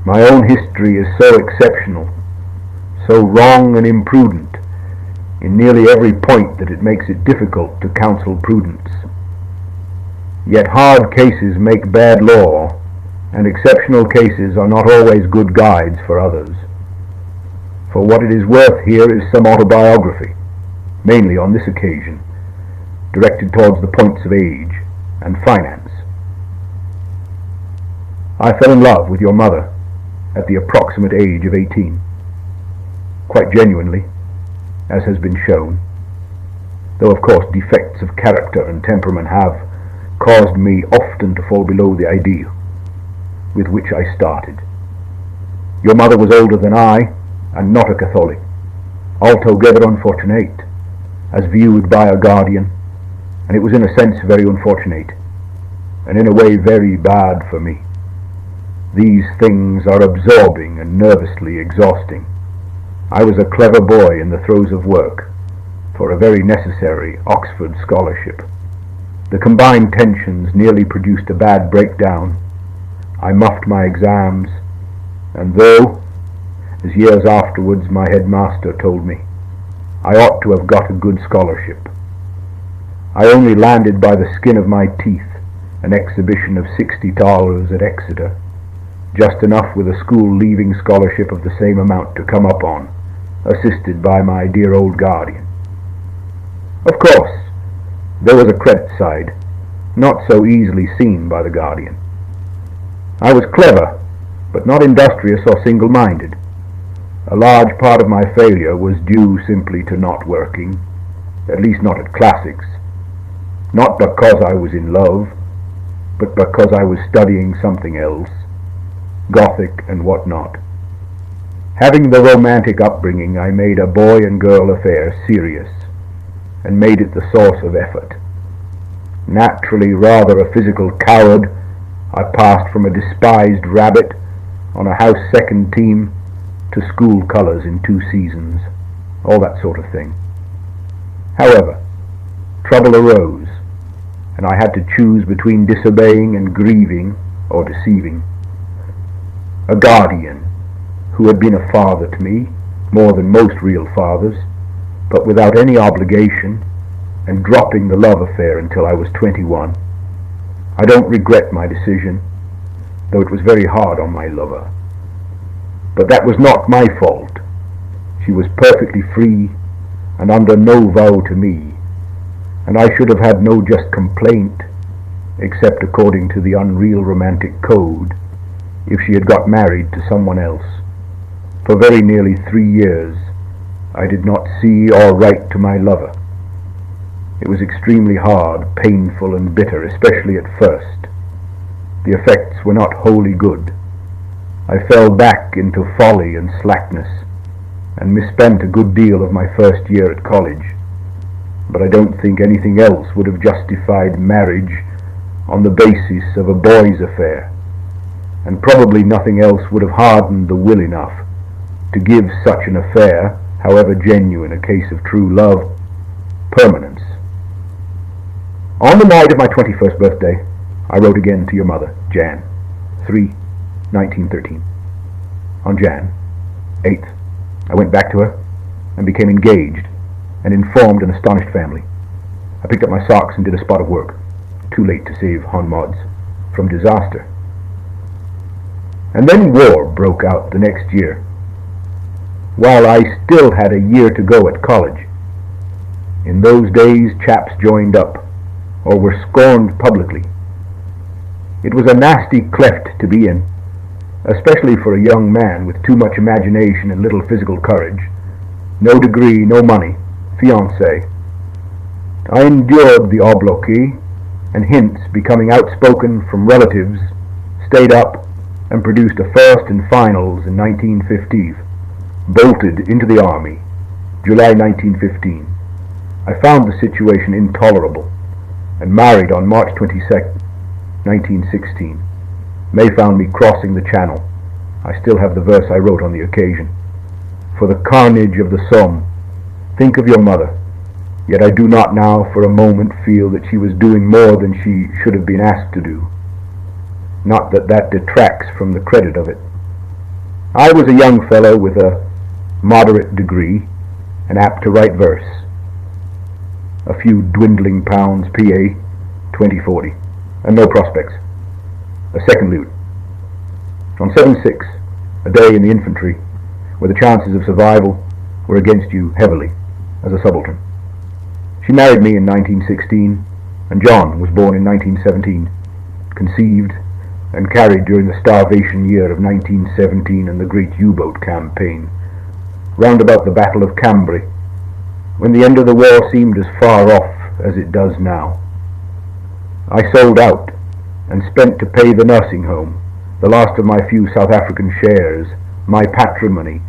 My own history is so exceptional, so wrong and imprudent in nearly every point that it makes it difficult to counsel prudence. Yet hard cases make bad law, and exceptional cases are not always good guides for others. For what it is worth, here is some autobiography, mainly on this occasion, directed towards the points of age and finance. I fell in love with your mother at the approximate age of 18, quite genuinely, as has been shown, though of course defects of character and temperament have caused me often to fall below the ideal with which I started. Your mother was older than I, and not a Catholic, altogether unfortunate, as viewed by a guardian, and it was in a sense very unfortunate, and in a way very bad for me. These things are absorbing and nervously exhausting. I was a clever boy in the throes of work for a very necessary Oxford scholarship. The combined tensions nearly produced a bad breakdown. I muffed my exams, and though, as years afterwards my headmaster told me, I ought to have got a good scholarship, I only landed by the skin of my teeth an exhibition of $60 at Exeter, just enough with a school leaving scholarship of the same amount to come up on, assisted by my dear old guardian. Of course, there was a credit side, not so easily seen by the guardian. I was clever, but not industrious or single-minded. A large part of my failure was due simply to not working, at least not at classics, not because I was in love, but because I was studying something else, Gothic and what not. Having the romantic upbringing, I made a boy and girl affair serious, and made it the source of effort. Naturally rather a physical coward, I passed from a despised rabbit on a house second team to school colours in 2 seasons, all that sort of thing. However, trouble arose, and I had to choose between disobeying and grieving or deceiving. A guardian, who had been a father to me, more than most real fathers, but without any obligation, and dropping the love affair until I was 21. I don't regret my decision, though it was very hard on my lover. But that was not my fault. She was perfectly free, and under no vow to me, and I should have had no just complaint, except according to the unreal romantic code, if she had got married to someone else. For very nearly 3 years, I did not see or write to my lover. It was extremely hard, painful and bitter, especially at first. The effects were not wholly good. I fell back into folly and slackness, and misspent a good deal of my first year at college. But I don't think anything else would have justified marriage on the basis of a boy's affair, and probably nothing else would have hardened the will enough to give such an affair, however genuine a case of true love, permanence. On the night of my 21st birthday, I wrote again to your mother, Jan 3, 1913. On Jan 8th, I went back to her and became engaged and informed an astonished family. I picked up my socks and did a spot of work, too late to save Hon Mods from disaster. And then war broke out the next year, while I still had a year to go at college. In those days, chaps joined up, or were scorned publicly. It was a nasty cleft to be in, especially for a young man with too much imagination and little physical courage, no degree, no money, fiancé. I endured the obloquy and hints becoming outspoken from relatives, stayed up, and produced a first and finals in 1915, bolted into the army, July 1915. I found the situation intolerable, and married on March 22nd, 1916. May found me crossing the Channel. I still have the verse I wrote on the occasion. For the carnage of the Somme, think of your mother, yet I do not now for a moment feel that she was doing more than she should have been asked to do. Not that that detracts from the credit of it. I was a young fellow with a moderate degree and apt to write verse. A few dwindling pounds PA 2040, and no prospects. A second lute. On 7/6, a day in the infantry, where the chances of survival were against you heavily as a subaltern. She married me in 1916, and John was born in 1917, conceived and carried during the starvation year of 1917 and the great U-boat campaign, round about the Battle of Cambrai, when the end of the war seemed as far off as it does now. I sold out and spent to pay the nursing home, the last of my few South African shares, my patrimony